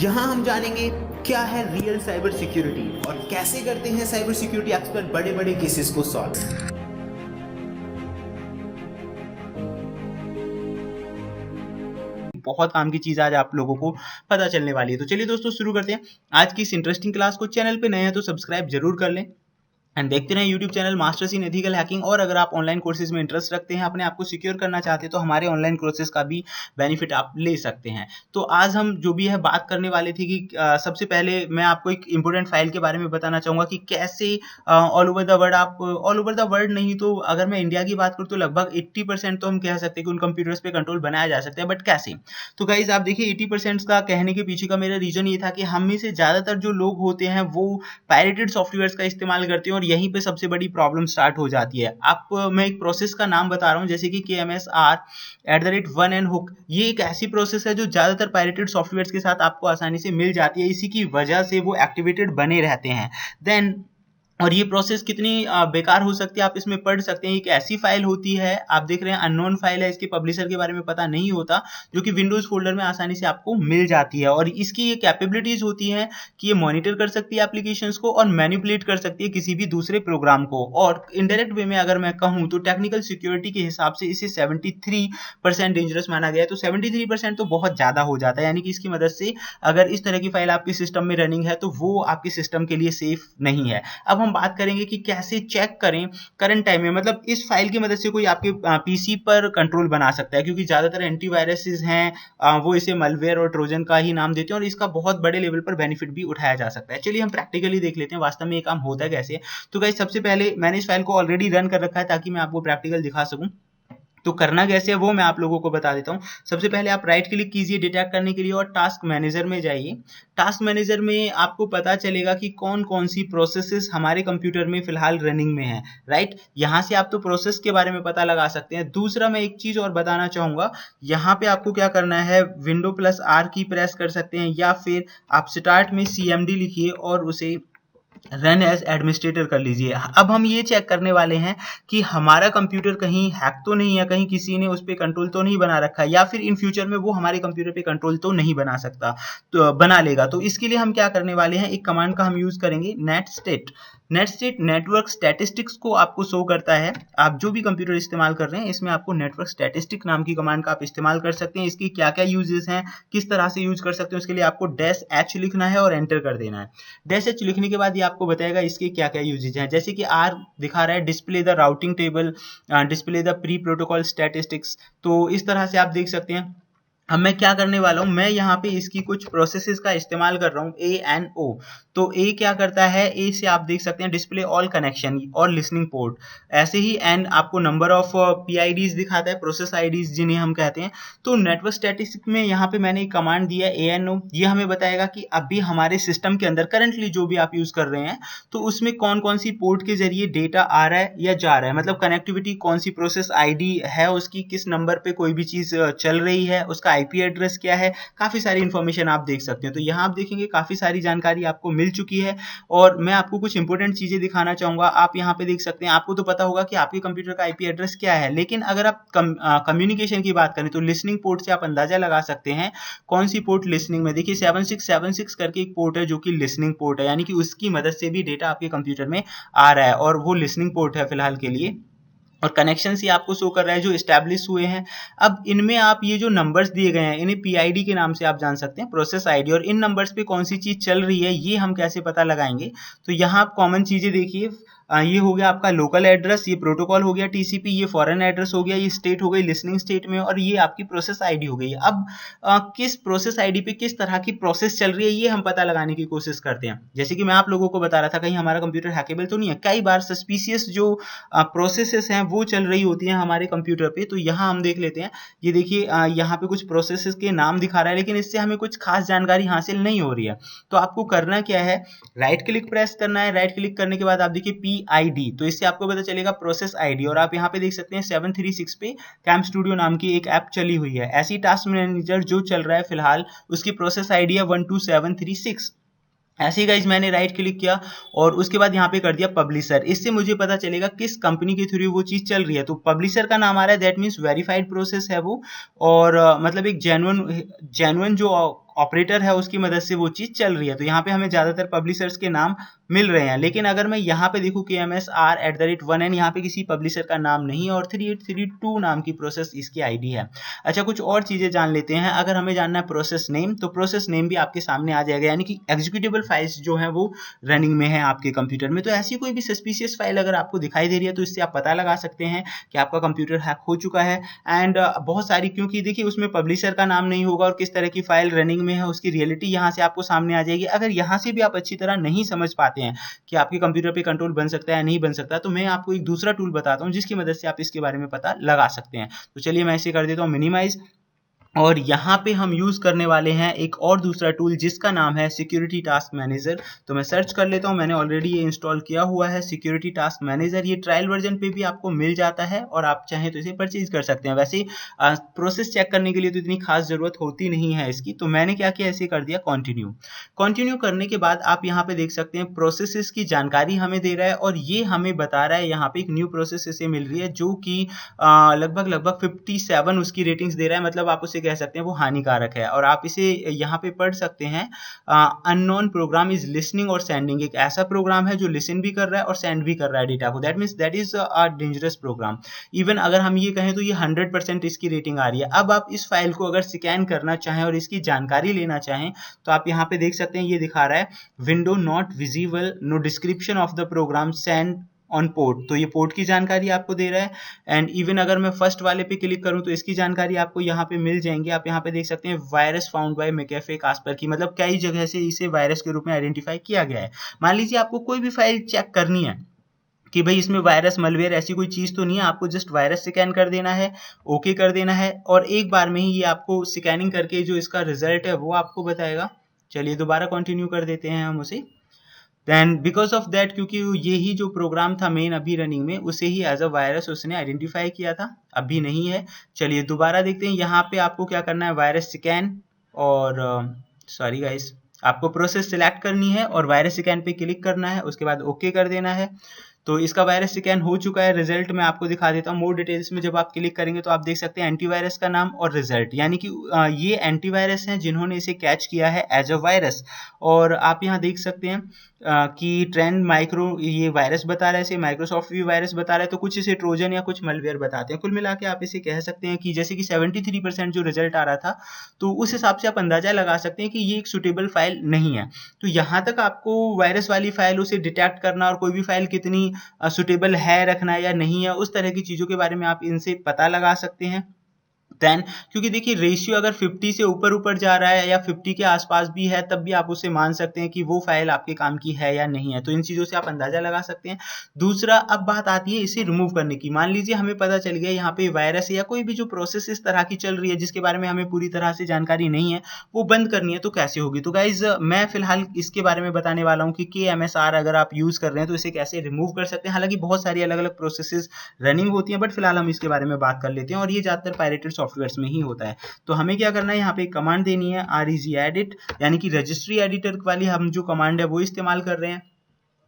यहाँ हम जानेंगे क्या है रियल साइबर सिक्योरिटी और कैसे करते हैं साइबर सिक्योरिटी एक्सपर्ट बड़े बड़े केसेस को सॉल्व। बहुत काम की चीज आज आप लोगों को पता चलने वाली है। तो चलिए दोस्तों शुरू करते हैं आज की इस इंटरेस्टिंग क्लास को। चैनल पे नए हैं तो सब्सक्राइब जरूर कर लें एंड देखते रहें YouTube channel masters in ethical hacking. और अगर आप ऑनलाइन कोर्सेज में इंटरेस्ट रखते हैं, अपने आप को सिक्योर करना चाहते हैं, तो हमारे ऑनलाइन कोर्सेज का भी बेनिफिट आप ले सकते हैं। तो आज हम जो भी है बात करने वाले थे कि सबसे पहले मैं आपको एक इंपॉर्टेंट फाइल के बारे में बताना चाहूंगा कि कैसे ऑल ओवर द वर्ल्ड, आप ऑल ओवर द वर्ल्ड नहीं तो अगर मैं इंडिया की बात करूँ तो लगभग 80% तो हम कह सकते हैं कि उन कंप्यूटर्स पे कंट्रोल बनाया जा सकता है। बट कैसे? तो गाइज आप देखिए 80% का कहने के पीछे का मेरा रीजन ये था कि हम में से ज्यादातर जो लोग होते हैं वो पायरेटेड सॉफ्टवेयर्स का इस्तेमाल करते हैं और यहीं पे सबसे बड़ी प्रॉब्लम स्टार्ट हो जाती है। आप मैं एक प्रोसेस का नाम बता रहा हूं जैसे कि KMSR@1 ये एक ऐसी प्रोसेस है जो ज्यादातर पायरेटेड सॉफ्टवेयर्स के साथ आपको आसानी से मिल जाती है। इसी की वजह से वो एक्टिवेटेड बने रहते हैं। देन और ये प्रोसेस कितनी बेकार हो सकती है आप इसमें पढ़ सकते हैं। एक ऐसी फाइल होती है, आप देख रहे हैं अननोन फाइल है, इसके पब्लिशर के बारे में पता नहीं होता, जो कि विंडोज फोल्डर में आसानी से आपको मिल जाती है। और इसकी ये कैपेबिलिटीज होती हैं कि ये मॉनिटर कर सकती है एप्लीकेशंस को और मैनिपुलेट कर सकती है किसी भी दूसरे प्रोग्राम को। और इनडायरेक्ट वे में अगर मैं कहूँ तो टेक्निकल सिक्योरिटी के हिसाब से इसे 73% डेंजरस माना गया है। तो 73% तो बहुत ज्यादा हो जाता है, यानी कि इसकी मदद से अगर इस तरह की फाइल आपके सिस्टम में रनिंग है तो वो आपके सिस्टम के लिए सेफ नहीं है। अब हम बात करेंगे कि कैसे चेक करें करंट टाइम में, मतलब इस फाइल की मदद से कोई आपके पीसी पर कंट्रोल बना सकता है, क्योंकि ज्यादातर एंटीवायरसेस हैं वो इसे मलवेयर और ट्रोजन का ही नाम देते हैं और इसका बहुत बड़े लेवल पर बेनिफिट भी उठाया जा सकता है। चलिए हम प्रैक्टिकली देख लेते हैं वास्तव में ये काम होता है कैसे। तो गाइस सबसे पहले मैंने इस फाइल को ऑलरेडी रन कर रखा है ताकि मैं आपको प्रैक्टिकल दिखा सकूं। तो करना कैसे है वो मैं आप लोगों को बता देता हूं। सबसे पहले आप राइट क्लिक कीजिए डिटेक्ट करने के लिए और टास्क मैनेजर में जाइए। टास्क मैनेजर में आपको पता चलेगा कि कौन कौन सी प्रोसेसेस हमारे कंप्यूटर में फिलहाल रनिंग में है। राइट, यहां से आप तो प्रोसेस के बारे में पता लगा सकते हैं। दूसरा मैं एक चीज और बताना चाहूंगा, यहाँ पे आपको क्या करना है, Windows+R की प्रेस कर सकते हैं या फिर आप स्टार्ट में CMD लिखिए और उसे रन एज एडमिनिस्ट्रेटर कर लीजिए। अब हम ये चेक करने वाले हैं कि हमारा कंप्यूटर कहीं हैक तो नहीं है, कहीं किसी ने उस पर कंट्रोल तो नहीं बना रखा है, या फिर इन फ्यूचर में वो हमारे कंप्यूटर पे कंट्रोल तो नहीं बना सकता, तो बना लेगा। तो इसके लिए हम क्या करने वाले हैं, एक कमांड का हम यूज करेंगे नेटस्टेट। नेटस्टेट नेटवर्क स्टैटिस्टिक्स को आपको शो करता है। आप जो भी कंप्यूटर इस्तेमाल कर रहे हैं इसमें आपको नेटवर्क स्टैटिस्टिक नाम की कमांड का आप इस्तेमाल कर सकते हैं। इसकी क्या क्या यूजेस हैं, किस तरह से यूज कर सकते हैं, उसके लिए आपको -H लिखना है और एंटर कर देना है। -H लिखने के बाद ये आपको बताएगा इसके क्या क्या यूजेज हैं। जैसे कि R दिखा रहा है display the routing table, display the pre protocol statistics. तो इस तरह से आप देख सकते हैं। अब मैं क्या करने वाला हूं, मैं यहाँ पे इसकी कुछ प्रोसेसेस का इस्तेमाल कर रहा हूँ ANO। तो A क्या करता है, A से आप देख सकते हैं डिस्प्ले ऑल कनेक्शन और लिसनिंग पोर्ट। ऐसे ही N आपको नंबर ऑफ PIDs दिखाता है, प्रोसेस IDs जिन्हें हम कहते हैं। तो नेटवर्क स्टैटिस्टिक्स में यहाँ पे मैंने एक कमांड दिया ANO, ये हमें बताएगा कि अभी हमारे सिस्टम के अंदर करंटली जो भी आप यूज कर रहे हैं तो उसमें कौन कौन सी पोर्ट के जरिए डेटा आ रहा है या जा रहा है, मतलब कनेक्टिविटी कौन सी प्रोसेस ID है उसकी, किस नंबर पे कोई भी चीज चल रही है, उसका IP एड्रेस क्या है, काफी सारी इंफॉर्मेशन आप देख सकते हैं। तो यहाँ आप देखेंगे काफी सारी जानकारी आपको मिल चुकी है। और मैं आपको कुछ इंपॉर्टेंट चीजें दिखाना चाहूंगा। आप यहाँ पे देख सकते हैं, आपको तो पता होगा कि आपके कंप्यूटर का IP एड्रेस क्या है, लेकिन अगर आप कम्युनिकेशन की बात करें तो लिसनिंग पोर्ट से आप अंदाजा लगा सकते हैं कौन सी पोर्ट लिसनिंग में। देखिए 7676 करके एक पोर्ट है जो कि लिसनिंग पोर्ट है, यानी कि उसकी मदद से भी डेटा आपके कंप्यूटर में आ रहा है और वो लिसनिंग पोर्ट है फिलहाल के लिए। और कनेक्शन ही आपको शो कर रहा है जो एस्टैब्लिश हुए हैं। अब इनमें आप ये जो नंबर्स दिए गए हैं इन्हें PID के नाम से आप जान सकते हैं, प्रोसेस ID। और इन नंबर्स पे कौन सी चीज चल रही है ये हम कैसे पता लगाएंगे। तो यहाँ आप कॉमन चीजें देखिए, ये हो गया आपका लोकल एड्रेस, ये प्रोटोकॉल हो गया TCP, ये फॉरेन एड्रेस हो गया, ये स्टेट हो गई लिसनिंग स्टेट में, और ये आपकी प्रोसेस ID हो गई। अब किस प्रोसेस ID पे किस तरह की प्रोसेस चल रही है ये हम पता लगाने की कोशिश करते हैं। जैसे कि मैं आप लोगों को बता रहा था कहीं हमारा कंप्यूटर हैकेबल तो नहीं है। कई बार सस्पिशियस जो प्रोसेसेस हैं वो चल रही होती हैं हमारे कंप्यूटर पे। तो यहाँ हम देख लेते हैं, ये देखिए यहाँ पे कुछ प्रोसेसेस के नाम दिखा रहा है, लेकिन इससे हमें कुछ खास जानकारी हासिल नहीं हो रही है। तो आपको करना क्या है, राइट क्लिक प्रेस करना है। राइट क्लिक करने के बाद आप देखिए PID, तो इससे आपको पता चलेगा प्रोसेस ID। और आप यहाँ पे देख सकते हैं 736 पे कैम स्टूडियो नाम की एक ऐप चली हुई है। ऐसी टास्क मैनेजर जो चल रहा है फिलहाल उसकी प्रोसेस ID है 12736। ऐसे ही गाइज मैंने राइट क्लिक किया और उसके बाद यहाँ पे कर दिया पब्लिशर। इससे मुझे पता चलेगा किस कंपनी के थ्रू वो चीज चल रही है। तो पब्लिशर का नाम आ रहा है, दैट मीन्स वेरीफाइड प्रोसेस है वो, और मतलब एक जेन्युइन जो ऑपरेटर है उसकी मदद से वो चीज चल रही है। तो यहाँ पे हमें ज्यादातर पब्लिशर्स के नाम मिल रहे हैं, लेकिन अगर मैं यहाँ पे देखूँ KMSR@1N, यहाँ पे किसी पब्लिशर का नाम नहीं है और 3832 नाम की प्रोसेस इसकी आईडी है। अच्छा, कुछ और चीजें जान लेते हैं। अगर हमें जानना है प्रोसेस नेम, तो प्रोसेस नेम भी आपके सामने आ जाएगा, यानी कि एग्जीक्यूटेबल फाइल्स जो है वो रनिंग में है आपके कंप्यूटर में। तो ऐसी कोई भी सस्पिशियस फाइल अगर आपको दिखाई दे रही है तो इससे आप पता लगा सकते हैं कि आपका कंप्यूटर हैक हो चुका है। एंड बहुत सारी, क्योंकि देखिए उसमें पब्लिशर का नाम नहीं होगा और किस तरह की फाइल रनिंग में है उसकी रियलिटी यहाँ से आपको सामने आ जाएगी। अगर यहाँ से भी आप अच्छी तरह नहीं समझ पाते हैं कि आपके कंप्यूटर पे कंट्रोल बन सकता है या नहीं बन सकता, तो मैं आपको एक दूसरा टूल बताता हूँ जिसकी मदद से आप इसके बारे में पता लगा सकते हैं। तो चलिए मैं इसे कर देता हूँ मिनिमाइज, और यहाँ पे हम यूज करने वाले हैं एक और दूसरा टूल जिसका नाम है सिक्योरिटी टास्क मैनेजर। तो मैं सर्च कर लेता हूँ, मैंने ऑलरेडी ये इंस्टॉल किया हुआ है सिक्योरिटी टास्क मैनेजर। ये ट्रायल वर्जन पे भी आपको मिल जाता है और आप चाहें तो इसे परचेज कर सकते हैं। वैसे प्रोसेस चेक करने के लिए तो इतनी खास जरूरत होती नहीं है इसकी। तो मैंने क्या किया, ऐसे कर दिया कंटिन्यू करने के बाद आप यहाँ पे देख सकते हैं प्रोसेसेस की जानकारी हमें दे रहा है, और ये हमें बता रहा है यहाँ पे एक न्यू प्रोसेस इसे मिल रही है जो कि लगभग 57 उसकी रेटिंग्स दे रहा है, मतलब आप उसे कह सकते हैं वो हानिकारक है। और आप इसे यहाँ पे पढ़ सकते हैं, अननोन प्रोग्राम इज लिसनिंग और सेंडिंग। एक ऐसा प्रोग्राम है जो लिसन भी कर रहा है और सेंड भी कर रहा है डेटा को, that means that is a dangerous program. Even अगर हम ये कहें तो ये 100% इसकी रेटिंग आ रही है। अब आप इस फाइल को अगर स्कैन करना चाहें और इसकी जानकारी लेना चाहें तो आप यहाँ पे देख सकते हैं, ये दिखा रहा है window not visible, no description of the program, send on port. तो ये पोर्ट की जानकारी आपको दे रहा है। एंड इवन अगर मैं फर्स्ट वाले पे क्लिक करूं तो इसकी जानकारी आपको यहाँ पे मिल जाएंगी। आप यहाँ पे देख सकते हैं वायरस फाउंड बाय मैकेफे कास्पर की, मतलब कई जगह से इसे वायरस के रूप में आइडेंटिफाई किया गया है। मान लीजिए आपको कोई भी फाइल चेक करनी है कि भाई इसमें वायरस मलवेयर ऐसी कोई चीज तो नहीं है, आपको जस्ट वायरस स्कैन कर देना है, ओके कर देना है, और एक बार में ही ये आपको स्कैनिंग करके जो इसका रिजल्ट है वो आपको बताएगा। चलिए दोबारा कंटिन्यू कर देते हैं हम उसे। देन बिकॉज ऑफ दैट, क्योंकि यही जो प्रोग्राम था मेन अभी रनिंग में, उसे ही एज अ वायरस उसने आइडेंटिफाई किया था, अभी नहीं है। चलिए दोबारा देखते हैं। यहाँ पे आपको क्या करना है, वायरस स्कैन, और सॉरी गाइस, आपको प्रोसेस सिलेक्ट करनी है और वायरस स्कैन पे क्लिक करना है, उसके बाद ओके कर देना है। तो इसका वायरस स्कैन हो चुका है। रिजल्ट मैं आपको दिखा देता हूँ। मोर डिटेल्स में जब आप क्लिक करेंगे तो आप देख सकते हैं एंटीवायरस का नाम और रिजल्ट, यानी कि ये एंटीवायरस हैं जिन्होंने इसे कैच किया है एज अ वायरस। और आप यहाँ देख सकते हैं कि ट्रेंड माइक्रो ये वायरस बता रहा है, इसे माइक्रोसॉफ्ट भी वायरस बता रहा है, तो कुछ इसे ट्रोजन या कुछ मलवेयर बताते हैं। कुल मिला के आप इसे कह सकते हैं कि जैसे कि 73% जो रिजल्ट आ रहा था, तो उस हिसाब से आप अंदाजा लगा सकते हैं कि ये एक सुटेबल फाइल नहीं है। तो यहाँ तक आपको वायरस वाली फाइल उसे डिटेक्ट करना और कोई भी फाइल कितनी सुटेबल है रखना या नहीं है, उस तरह की चीज़ों के बारे में आप इनसे पता लगा सकते हैं। देन क्योंकि देखिए रेशियो अगर 50 से ऊपर जा रहा है या 50 के आसपास भी है, तब भी आप उसे मान सकते हैं कि वो फाइल आपके काम की है या नहीं है। तो इन चीज़ों से आप अंदाजा लगा सकते हैं। दूसरा, अब बात आती है इसे रिमूव करने की। मान लीजिए हमें पता चल गया यहाँ पे वायरस या कोई भी जो प्रोसेस इस तरह की चल रही है जिसके बारे में हमें पूरी तरह से जानकारी नहीं है, वो बंद करनी है, तो कैसे होगी। तो गाइज मैं फिलहाल इसके बारे में बताने वाला हूँ कि KMSR अगर आप यूज कर रहे हैं तो इसे कैसे रिमूव कर सकते हैं। हालांकि बहुत सारी अलग अलग प्रोसेसेस रनिंग होती हैं, बट फिलहाल हम इसके बारे में बात कर लेते हैं, और ये ज्यादातर पायरेटेड सॉफ्टवेयर्स में ही होता है। तो हमें क्या करना है, यहाँ पे एक कमांड देनी है regedit, यानी कि रजिस्ट्री एडिटर वाली हम जो कमांड है वो इस्तेमाल कर रहे हैं।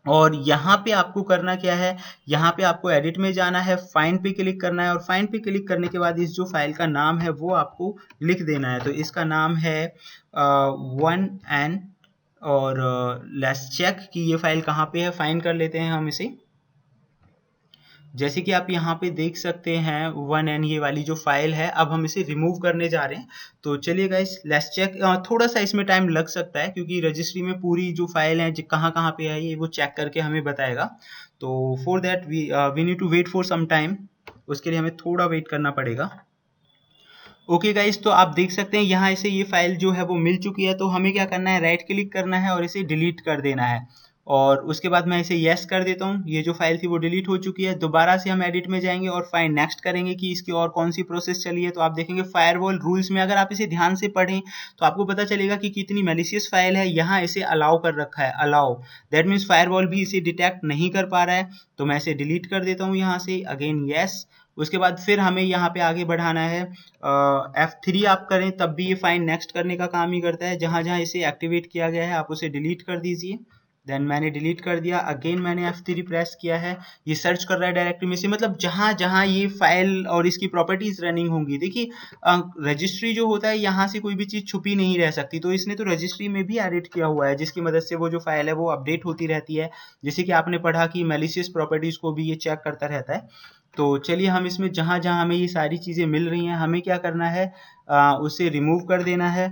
और यहाँ पे आपको करना क्या है, यहाँ पे आपको एडिट में जाना है, फाइंड पे क्लिक करना है, और फाइंड पे क्लिक करने के बाद इस जो फाइल का नाम है वो आपको लिख देना है। तो इसका नाम है 1N, और लेट्स चेक कि ये फाइल कहाँ पे है। फाइंड कर लेते हैं हम इसे। जैसे कि आप यहाँ पे देख सकते हैं 1N ये वाली जो फाइल है, अब हम इसे रिमूव करने जा रहे हैं। तो चलिए गाइस लेट्स चेक। थोड़ा सा इसमें टाइम लग सकता है क्योंकि रजिस्ट्री में पूरी जो फाइल है कहाँ कहाँ पे है ये वो चेक करके हमें बताएगा। तो for that we need to wait for some time, उसके लिए हमें थोड़ा वेट करना पड़ेगा। ओके गाइस, तो आप देख सकते हैं यहाँ इसे ये फाइल जो है वो मिल चुकी है। तो हमें क्या करना है, राइट क्लिक करना है और इसे डिलीट कर देना है, और उसके बाद मैं इसे यस कर देता हूँ। ये जो फाइल थी वो डिलीट हो चुकी है। दोबारा से हम एडिट में जाएंगे और फाइंड नेक्स्ट करेंगे कि इसकी और कौन सी प्रोसेस चली है। तो आप देखेंगे फायरवॉल रूल्स में अगर आप इसे ध्यान से पढ़ें तो आपको पता चलेगा कि कितनी मैलिशियस फाइल है। यहाँ इसे अलाउ कर रखा है, अलाउ, दैट मीन्स फायरवॉल भी इसे डिटेक्ट नहीं कर पा रहा है। तो मैं इसे डिलीट कर देता हूँ यहाँ से, अगेन यस। उसके बाद फिर हमें यहाँ पे आगे बढ़ाना है, F3 आप करें तब भी ये फाइंड नेक्स्ट करने का काम ही करता है। जहाँ जहाँ इसे एक्टिवेट किया गया है आप उसे डिलीट कर दीजिए। देन मैंने डिलीट कर दिया, अगेन मैंने F3 प्रेस किया है, ये सर्च कर रहा है डायरेक्टरी में से, मतलब जहाँ जहाँ ये फाइल और इसकी प्रॉपर्टीज रनिंग होंगी। देखिए रजिस्ट्री जो होता है यहाँ से कोई भी चीज़ छुपी नहीं रह सकती, तो इसने तो रजिस्ट्री में भी एडिट किया हुआ है, जिसकी मदद से वो जो फाइल है वो अपडेट होती रहती है। जैसे कि आपने पढ़ा कि मैलिशियस प्रॉपर्टीज को भी ये चेक करता रहता है। तो चलिए हम इसमें जहाँ जहाँ हमें ये सारी चीज़ें मिल रही हैं, हमें क्या करना है, उसे रिमूव कर देना है।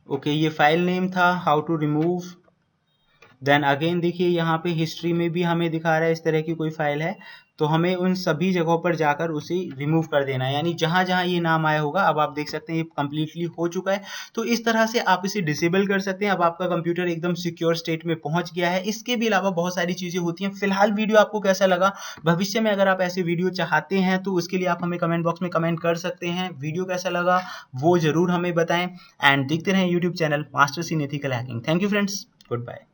ओके, ये फाइल नेम था, how to remove. Then again देखिए यहाँ पे हिस्ट्री में भी हमें दिखा रहा है इस तरह की कोई फाइल है, तो हमें उन सभी जगहों पर जाकर उसे रिमूव कर देना है, यानी जहाँ जहाँ ये नाम आया होगा। अब आप देख सकते हैं ये कम्प्लीटली हो चुका है। तो इस तरह से आप इसे डिसेबल कर सकते हैं। अब आपका कंप्यूटर एकदम सिक्योर स्टेट में पहुंच गया है। इसके भी अलावा बहुत सारी चीज़ें होती हैं। फिलहाल वीडियो आपको कैसा लगा, भविष्य में अगर आप ऐसे वीडियो चाहते हैं तो उसके लिए आप हमें कमेंट बॉक्स में कमेंट कर सकते हैं। वीडियो कैसा लगा वो ज़रूर हमें बताएं, एंड देखते रहें YouTube channel masters in ethical hacking. Thank you friends, good bye.